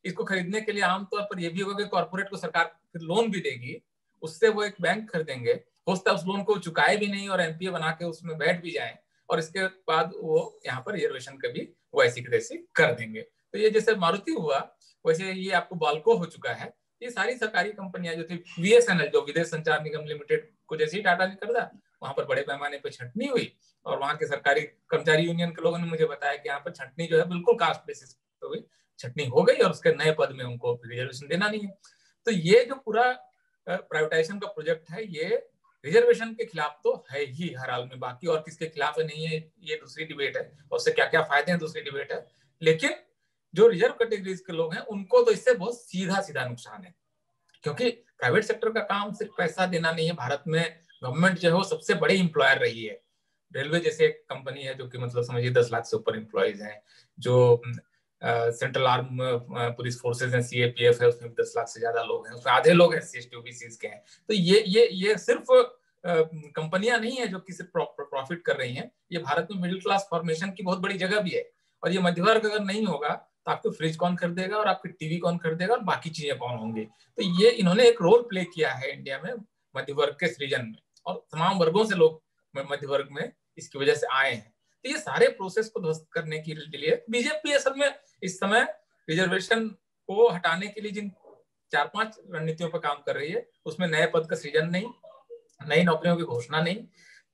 इसको खरीदने के लिए आमतौर पर यह भी होगा कि कॉर्पोरेट को सरकार फिर लोन भी देगी, उससे वो एक बैंक खरीदेंगे, हो सकता है उस लोन को चुकाए भी नहीं और NPA बना के उसमें बैठ भी जाए और इसके बाद वो यहाँ पर रिजर्वेशन का भी वो ऐसी की तैसी कर देंगे। तो ये जैसे मारुति हुआ वैसे ये आपको बाल्को हो चुका है। ये सारी सरकारी कंपनियां जो थी, VSNL जो विदेश संचार निगम लिमिटेड को जैसे ही टाटा ने कर दिया, वहां पर बड़े पैमाने पर छंटनी हुई और वहां के सरकारी कर्मचारी यूनियन के लोगों ने मुझे बताया कि यहाँ पर छंटनी जो है बिल्कुल कास्ट बेसिस पे हुई, छटनी हो गई और उसके नए पद में उनको रिजर्वेशन देना नहीं है। तो ये जो पूरा प्राइवेटाइजेशन का प्रोजेक्ट है ये रिजर्वेशन के खिलाफ तो है ही हर हाल में, बाकी और किसके खिलाफ है नहीं है ये दूसरी डिबेट है, और उससे क्या क्या फायदे हैं दूसरी डिबेट है। लेकिन जो रिजर्व कैटेगरीज के लोग हैं उनको तो इससे बहुत सीधा सीधा नुकसान है, क्योंकि प्राइवेट सेक्टर का काम सिर्फ पैसा देना नहीं है। भारत में गवर्नमेंट जो है वो सबसे बड़ी एम्प्लॉयर रही है। रेलवे जैसे एक कंपनी है जो कि मतलब समझिए 10 लाख से ऊपर एम्प्लॉयज हैं, जो सेंट्रल आर्म पुलिस फोर्सेज है, CAPF है, उसमें 10 लाख से ज्यादा लोग हैं, उसमें आधे लोग SC ST OBC के हैं। तो ये सिर्फ कंपनियां नहीं है जो कि सिर्फ प्रॉफिट कर रही हैं, ये भारत में मिडिल क्लास फॉर्मेशन की बहुत बड़ी जगह भी है। और ये मध्य वर्ग अगर नहीं होगा तो आपको फ्रिज कौन खरीदेगा और आपकी टीवी कौन खरीदेगा और बाकी चीजें कौन होंगी। तो ये इन्होंने एक रोल प्ले किया है इंडिया में मध्य वर्ग के सृजन में, और तमाम वर्गों से लोग मध्य वर्ग में इसकी वजह से आए हैं। तो ये सारे प्रोसेस को ध्वस्त करने के लिए बीजेपी असल में इस समय रिजर्वेशन को हटाने के लिए जिन 4-5 रणनीतियों पर काम कर रही है, उसमें नए पद का सृजन नहीं, नई नौकरियों की घोषणा नहीं,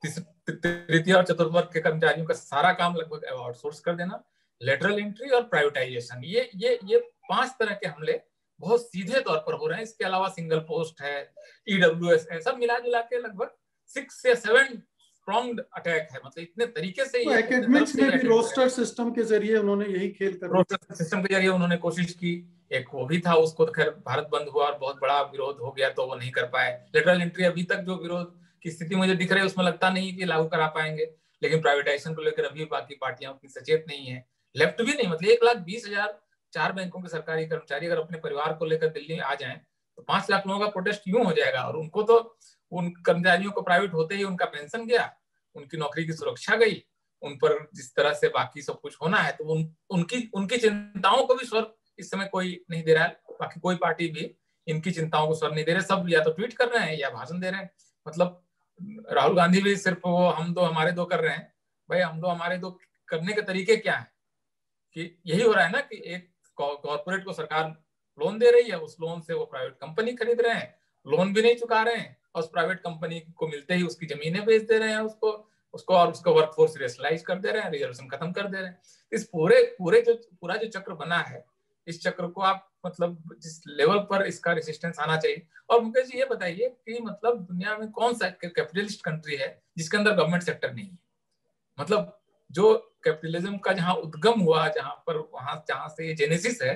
तृतीय और चतुर्थ के कर्मचारियों का सारा काम लगभग आउटसोर्स कर देना, लेटरल एंट्री और प्राइवेटाइजेशन, ये 5 तरह के हमले बहुत सीधे तौर पर हो रहे हैं। इसके अलावा सिंगल पोस्ट है, EWS है, सब मिला जुला के लगभग 6 से 7 स्ट्रॉन्ग अटैक है। मतलब इतने तरीके से ये एकेडमिक्स में भी रोस्टर सिस्टम के जरिए उन्होंने यही खेल कर रोस्टर सिस्टम के जरिए उन्होंने कोशिश की, एक वो भी था, उसको तो खैर भारत बंद हुआ और बहुत बड़ा विरोध हो गया तो वो नहीं कर पाए। लेटरल एंट्री अभी तक जो विरोध की स्थिति मुझे दिख रही है उसमें लगता नहीं कि लागू करा पाएंगे, लेकिन प्राइवेटाइजेशन को लेकर अभी बाकी पार्टियां उतनी सचेत नहीं है, लेफ्ट भी नहीं। मतलब 1,20,000 4 बैंकों के सरकारी कर्मचारी अगर अपने परिवार को लेकर दिल्ली आ जाएं तो 5 लाख लोगों का प्रोटेस्ट यूं हो जाएगा। और उनको तो उन कर्मचारियों को प्राइवेट होते ही उनका पेंशन गया, उनकी नौकरी की सुरक्षा गई, उन पर जिस तरह से बाकी सब कुछ होना है, तो उनकी चिंताओं को भी स्वर इस समय कोई नहीं दे रहा है। बाकी कोई पार्टी भी इनकी चिंताओं को स्वर नहीं दे रहे, सब या तो ट्वीट कर रहे हैं या भाषण दे रहे हैं। मतलब राहुल गांधी भी सिर्फ वो हम दो हमारे दो कर रहे हैं। भाई हम दो हमारे दो करने के तरीके क्या है, कि यही हो रहा है ना कि एक कॉर्पोरेट को सरकार लोन दे रही है, उस लोन से वो प्राइवेट कंपनी खरीद रहे हैं, लोन भी नहीं चुका रहे हैं, और उस प्राइवेट कंपनी को मिलते ही उसकी जमीनें बेच दे रहे हैं उसको और उसका वर्कफोर्स रेशनलाइज कर दे रहे हैं, रिजर्वेशन खत्म कर दे रहे हैं। इस पूरा जो चक्र बना है, इस चक्र को आप मतलब जिस लेवल पर इसका रेजिस्टेंस आना चाहिए। और मुकेश जी ये बताइए कि मतलब दुनिया में कौन सा कैपिटलिस्ट कंट्री है जिसके अंदर गवर्नमेंट सेक्टर नहीं है? मतलब जो कैपिटलिज्म का जहां उद्गम हुआ, जहां से ये जेनेसिस है,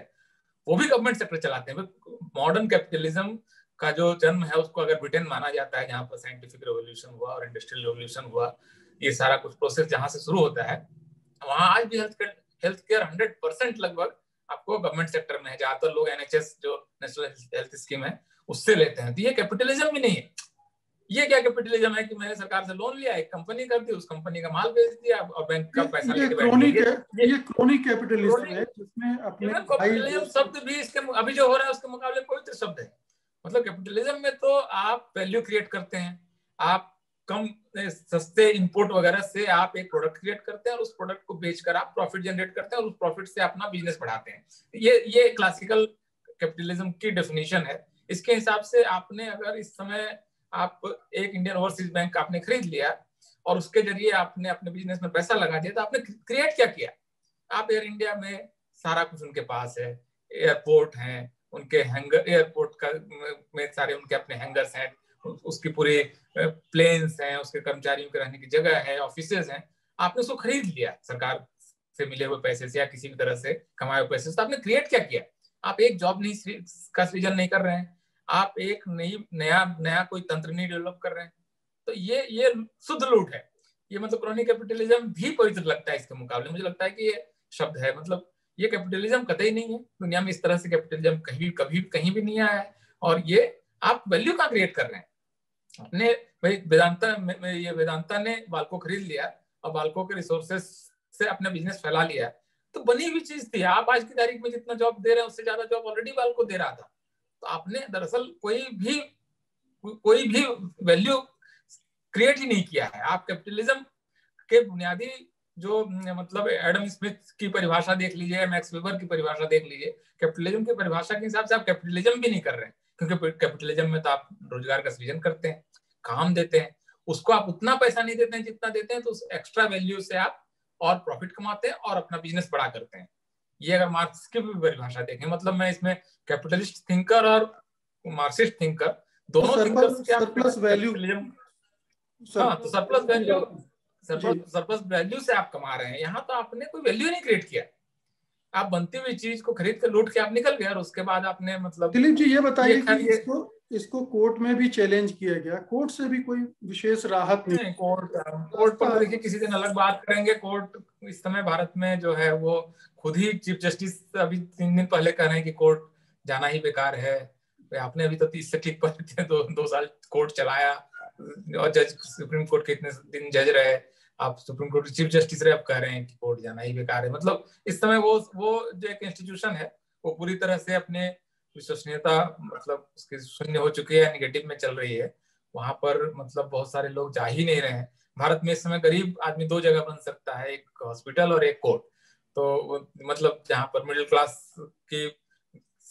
वो भी गवर्नमेंट सेक्टर चलाते हैं। मॉडर्न कैपिटलिज्म का जो जन्म है उसको अगर ब्रिटेन माना जाता है, जहां पर साइंटिफिक रेवोल्यूशन हुआ और इंडस्ट्रियल रेवोल्यूशन हुआ, ये सारा कुछ प्रोसेस जहां से शुरू होता है, वहां आज भी हेल्थ केयर 100% लगभग आपको गवर्नमेंट सेक्टर में है, ज्यादातर लोग NHS जो नेशनल हेल्थ स्कीम है उससे लेते हैं। तो ये कैपिटलिज्म भी नहीं है। ये क्या कैपिटलिज्म है कि मैंने सरकार से लोन लिया, एक कंपनी कर दी, उस कंपनी का माल बेच दिया और बैंक का पैसा लेके बैठ गया। ये क्रोनिक कैपिटलिज्म है जिसमें अपने कैपिटलिज्म शब्द भी इसके अभी जो हो रहा है उसके मुकाबले पवित्र शब्द है। मतलब कैपिटलिज्म में तो आप वैल्यू क्रिएट करते हैं, आप कम सस्ते इंपोर्ट वगैरह से आप एक प्रोडक्ट क्रिएट करते हैं और उस प्रोडक्ट को बेचकर आप प्रॉफिट जनरेट करते हैं और उस प्रॉफिट से अपना बिजनेस बढ़ाते हैं। ये क्लासिकल कैपिटलिज्म की डेफिनेशन है। इसके हिसाब से आपने अगर इस समय आप एक इंडियन ओवरसीज बैंक आपने खरीद लिया और उसके जरिए आपने अपने बिजनेस में पैसा लगा दिया, तो आपने क्रिएट क्या किया? आप एयर इंडिया में सारा कुछ उनके पास है, एयरपोर्ट हैं उनके, हैंगर एयरपोर्ट का में सारे उनके अपने हैंगर्स हैं, उसकी पूरी प्लेन्स हैं, उसके कर्मचारियों के रहने की जगह है, ऑफिसेज हैं। आपने उसको खरीद लिया सरकार से मिले हुए पैसे से या किसी भी तरह से कमाए हुए पैसे से। तो आपने क्रिएट क्या किया? आप एक जॉब नहीं का सृजन नहीं कर रहे हैं, आप एक नया कोई तंत्र नहीं डेवलप कर रहे हैं। तो ये शुद्ध लूट है। ये मतलब क्रोनिक कैपिटलिज्म भी पवित्र लगता है इसके मुकाबले। मुझे लगता है कि ये शब्द है, मतलब ये कैपिटलिज्म कतई नहीं है। दुनिया में इस तरह से कैपिटलिज्म कहीं भी नहीं आया है। और ये आप वैल्यू कहाँ क्रिएट कर रहे हैं? अपने भाई वेदांता ने बाल्को खरीद लिया और बाल्को के रिसोर्सेस से अपना बिजनेस फैला लिया, तो बनी हुई चीज थी। आप आज की तारीख में जितना जॉब दे रहे हैं उससे ज्यादा जॉब ऑलरेडी बाल्को दे रहा था। तो आपने दरअसल कोई भी वैल्यू क्रिएट ही नहीं किया है। आप कैपिटलिज्म के बुनियादी जो मतलब एडम स्मिथ की परिभाषा देख लीजिए, मैक्स वेबर की परिभाषा देख लीजिए, कैपिटलिज्म की परिभाषा के हिसाब से आप कैपिटलिज्म भी नहीं कर रहे हैं। क्योंकि कैपिटलिज्म में तो आप रोजगार का सृजन करते हैं, काम देते हैं, उसको आप उतना पैसा नहीं देते हैं जितना देते हैं, तो उस एक्स्ट्रा वैल्यू से आप और प्रॉफिट कमाते हैं और अपना बिजनेस बड़ा करते हैं। ये अगर मार्क्स की भी परिभाषा देखें, मतलब मैं इसमें कैपिटलिस्ट थिंकर और मार्क्सिस्ट थिंकर दोनों सरप्लस वैल्यू, तो सरप्लस वैल्यू से आप कमा रहे हैं। यहाँ तो आपने कोई वैल्यू नहीं क्रिएट किया, आप बनती हुई चीज को खरीद कर लूट के आप निकल गए और उसके बाद आपने मतलब। दिलीप जी ये बताइए कि इसको कोर्ट में भी चैलेंज किया गया, कोर्ट से भी कोई विशेष राहत नहीं? कोर्ट पर देखिए किसी दिन अलग बात करेंगे। कोर्ट इस समय भारत में जो है वो खुद ही चीफ जस्टिस अभी 3 दिन पहले कह रहे हैं कि कोर्ट जाना ही बेकार है। आपने अभी तो 30 से ठीक पहले 2 साल कोर्ट चलाया और जज सुप्रीम कोर्ट के इतने दिन जज रहे, आप सुप्रीम कोर्ट के चीफ जस्टिस रहे, अब कह रहे हैं कि कोर्ट जाना ही बेकार है। मतलब इस समय वो जो एक इंस्टीट्यूशन है वो पूरी तरह से अपने विश्वसनीयता मतलब उसकी शून्य हो चुकी है, निगेटिव में चल रही है। वहां पर मतलब बहुत सारे लोग जा ही नहीं रहे हैं। भारत में इस समय गरीब आदमी 2 जगह बन सकता है, एक हॉस्पिटल और एक कोर्ट। तो मतलब जहाँ पर मिडिल क्लास की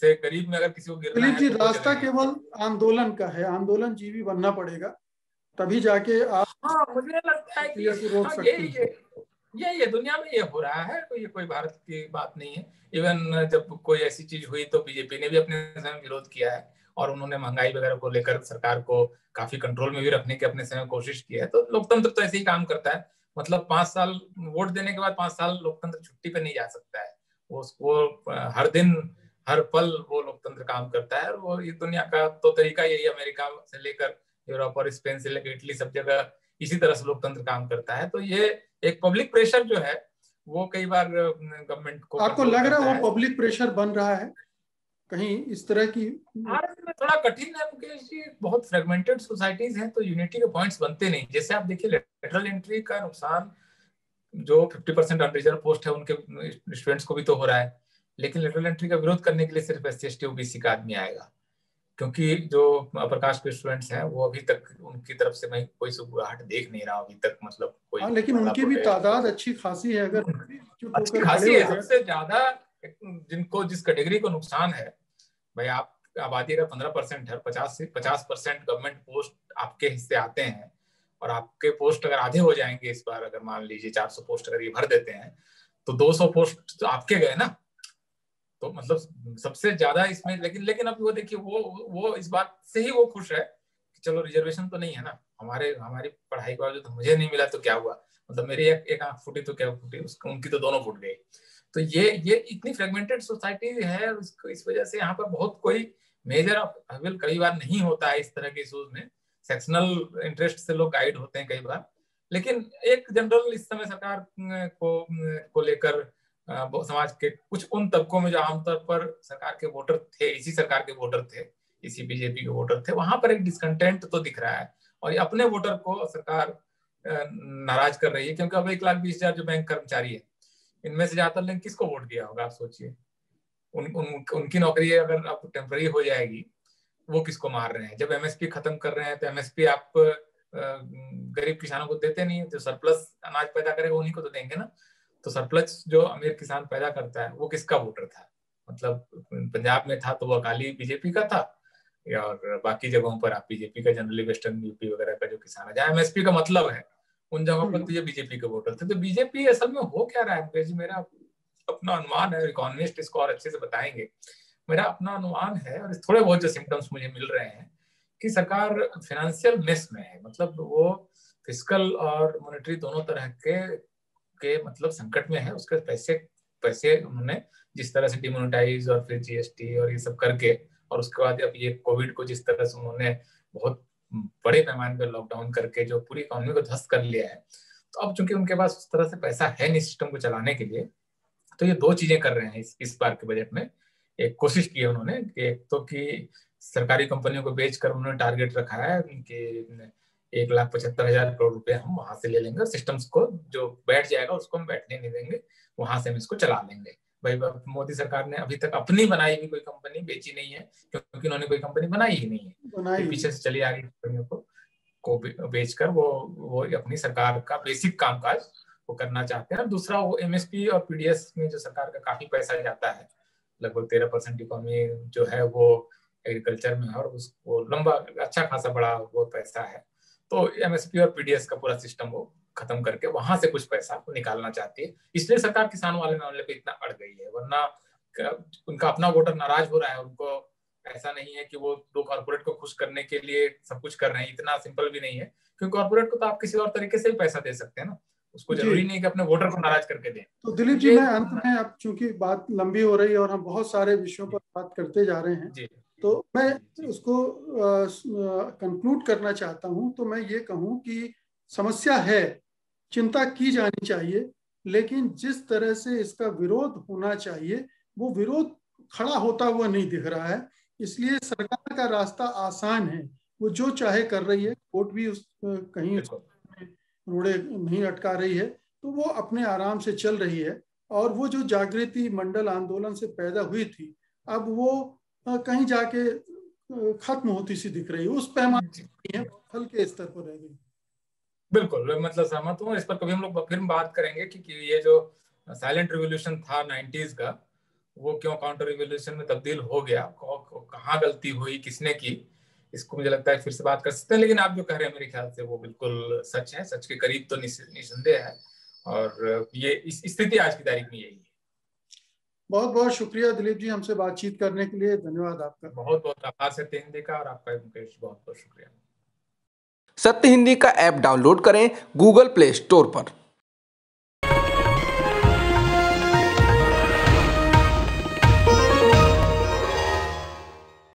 से गरीब में अगर किसी को गिरना है, जी रास्ता केवल आंदोलन का है, आंदोलन जीवी बनना पड़ेगा तभी जाके आप। हाँ, मुझे लगता है कि ये दुनिया में ये हो रहा है, कोई भारत की बात नहीं है। इवन जब कोई ऐसी चीज हुई तो बीजेपी ने भी अपने समय विरोध किया है और उन्होंने महंगाई वगैरह को लेकर सरकार को काफी कंट्रोल में भी रखने की अपने समय कोशिश की है। तो लोकतंत्र तो ऐसे ही काम करता है। मतलब 5 साल वोट देने के बाद 5 साल लोकतंत्र छुट्टी पे नहीं जा सकता है। वो हर दिन हर पल वो लोकतंत्र काम करता है। और वो ये दुनिया का तो तरीका यही, अमेरिका से लेकर यूरोप और स्पेन से लेकर इटली सब जगह इसी तरह से लोकतंत्र काम करता है। तो ये एक पब्लिक प्रेशर जो है वो कई बार गवर्नमेंट को, आपको लग रहा है वो पब्लिक प्रेशर बन रहा है कहीं इस तरह की? भारत में थोड़ा कठिन है मुकेश जी, बहुत फ्रेगमेंटेड सोसाइटीज हैं तो यूनिटी के पॉइंट्स बनते नहीं। जैसे आप देखिए लेटरल एंट्री का नुकसान जो 50% अनरिजर्व पोस्ट है उनके स्टूडेंट्स को भी तो हो रहा है, लेकिन लेटरल एंट्री का विरोध करने के लिए सिर्फ SC/ST OBC का आदमी आएगा, क्योंकि जो अपर कास्ट के स्टूडेंट्स हैं वो अभी तक उनकी तरफ से मैं कोई सुबुराहट देख नहीं रहा अभी तक। मतलब कोई लेकिन उनकी भी तादाद अच्छी खासी है। अगर अच्छी खासी है, सबसे ज्यादा जिनको जिस कैटेगरी को नुकसान है भाई, आप आबादी अगर 15% है, 50% गवर्नमेंट पोस्ट आपके हिस्से आते हैं और आपके पोस्ट अगर आधे हो जाएंगे इस बार, अगर मान लीजिए 400 पोस्ट अगर ये भर देते हैं तो 200 पोस्ट तो आपके गए ना। तो मतलब सबसे ज्यादा इसमें, लेकिन अब वो देखिए वो इस बात से ही वो खुश है कि चलो रिजर्वेशन तो नहीं है ना, हमारी पढ़ाई के बावजूद तो मुझे नहीं मिला तो क्या हुआ, मतलब मेरी एक आंख फूटी तो क्या फूटी, उनकी तो दोनों फूट गई। तो ये इतनी फ्रेगमेंटेड सोसाइटी है, इस वजह से यहाँ पर बहुत कोई मेजर हविल कई बार नहीं होता है इस तरह के इशूज में। सेक्शनल इंटरेस्ट से लोग गाइड होते हैं कई बार, लेकिन एक जनरल इस समय सरकार को लेकर समाज के कुछ उन तबकों में जो आमतौर पर सरकार के वोटर थे, इसी सरकार के वोटर थे, इसी बीजेपी के वोटर थे, वहां पर एक डिस्कंटेंट तो दिख रहा है। और ये अपने वोटर को सरकार नाराज कर रही है, क्योंकि अब 1,20,000 जो बैंक कर्मचारी है, इनमें से ज्यादातर ने किसको वोट दिया होगा आप सोचिए। उनकी नौकरी अगर अब टेम्पररी हो जाएगी, वो किसको मार रहे हैं। जब एमएसपी खत्म कर रहे हैं तो एमएसपी आप गरीब किसानों को देते नहीं है, जो सरप्लस अनाज पैदा करेगा उन्हीं को तो देंगे ना। तो सरप्लस जो अमीर किसान पैदा करता है वो किसका वोटर था, मतलब पंजाब में था तो वो अकाली बीजेपी का था, और बाकी जगहों पर आप बीजेपी का, जनरली वेस्टर्न यूपी वगैरह का जो किसान है जहाँ एमएसपी का मतलब है, उन जगहों पर तो ये बीजेपी के वोटर थे। तो बीजेपी असल में हो क्या रहा है मुकेश जी, मेरा अपना अनुमान है, इकोनॉमिस्ट इसको और अच्छे से बताएंगे, मेरा अपना अनुमान है और थोड़े बहुत जो सिम्टम्स मुझे मिल रहे हैं कि सरकार फाइनेंशियल मेस में है, मतलब वो फिस्कल और मॉनेटरी दोनों तरह के मतलब संकट में है। उसके पैसे उन्होंने जिस तरह से डिमोनेटाइज और फिर जीएसटी और ये सब करके, और उसके बाद अब ये कोविड को जिस तरह से उन्होंने बहुत बड़े पैमाने पर लॉकडाउन करके जो पूरी इकोनॉमी को ध्वस्त कर लिया है, तो अब चूंकि उनके पास उस तरह से पैसा है नहीं सिस्टम को चलाने के लिए, तो ये दो चीजें कर रहे हैं इस बार के बजट में। एक कोशिश की है उन्होंने कि एक तो कि सरकारी कंपनियों को बेचकर उन्होंने टारगेट रखा है कि 1,75,000 करोड़ रुपए हम वहां से ले लेंगे, सिस्टम्स को जो बैठ जाएगा उसको हम बैठने नहीं देंगे, वहां से हम इसको चला लेंगे। भाई मोदी सरकार ने अभी तक अपनी बनाई हुई कोई कंपनी बेची नहीं है, क्योंकि उन्होंने कोई कंपनी बनाई ही नहीं है, तो पीछे से चली आ रही कंपनियों को बेचकर वो अपनी सरकार का बेसिक कामकाज वो करना चाहते हैं। दूसरा, वो एमएसपी और पीडीएस में जो सरकार का काफी पैसा जाता है, लगभग 13% इकोनॉमी जो है वो एग्रीकल्चर में है, और उसको लंबा अच्छा खासा बड़ा वो पैसा है, तो एमएसपी और पीडीएस का पूरा सिस्टम वो खत्म करके वहां से कुछ पैसा निकालना चाहती है। इसलिए सरकार किसानों वाले मामले पे इतना अड़ गई है, वरना उनका अपना वोटर नाराज हो रहा है। उनको ऐसा नहीं है कि वो दो कॉर्पोरेट को खुश करने के लिए सब कुछ कर रहे हैं, इतना सिंपल भी नहीं है, क्योंकि कॉर्पोरेट को तो आप किसी और तरीके से भी पैसा दे सकते हैं ना, उसको जरूरी नहीं कि अपने वोटर को नाराज करके दें। तो दिलीप जी, मैं अंत में, अब चूंकि बात लंबी हो रही है और हम बहुत सारे विषयों पर बात करते जा रहे हैं, तो मैं उसको कंक्लूड करना चाहता हूं। तो मैं ये कहूं कि समस्या है, चिंता की जानी चाहिए, लेकिन जिस तरह से इसका विरोध होना चाहिए वो विरोध खड़ा होता हुआ नहीं दिख रहा है। इसलिए सरकार का रास्ता आसान है, वो जो चाहे कर रही है, कोर्ट भी कहीं रोड़े नहीं अटका रही है, तो वो अपने आराम से चल रही है। और वो जो जागृति मंडल आंदोलन से पैदा हुई थी, अब वो कहीं जाके खत्म होती सी दिख रही है, उस पैमाने फल के स्तर पर रह गई। बिल्कुल, मतलब सहमत हूँ इस पर। कभी हम लोग फिर बात करेंगे कि ये जो साइलेंट रिवॉल्यूशन था 90s का, वो क्यों काउंटर रिवॉल्यूशन में तब्दील हो गया, कहाँ गलती हुई, किसने की, इसको मुझे लगता है फिर से बात कर सकते हैं। लेकिन आप जो कह रहे हैं मेरे ख्याल से वो बिल्कुल सच है, सच के करीब तो निसंदेह है, और ये स्थिति आज की तारीख में यही है। बहुत बहुत शुक्रिया दिलीप जी, हमसे बातचीत करने के लिए। धन्यवाद आपका। बहुत बहुत आभार सत्य हिंदी का, और आपका मुकेश बहुत बहुत शुक्रिया। सत्य हिंदी का ऐप डाउनलोड करें गूगल प्ले स्टोर पर।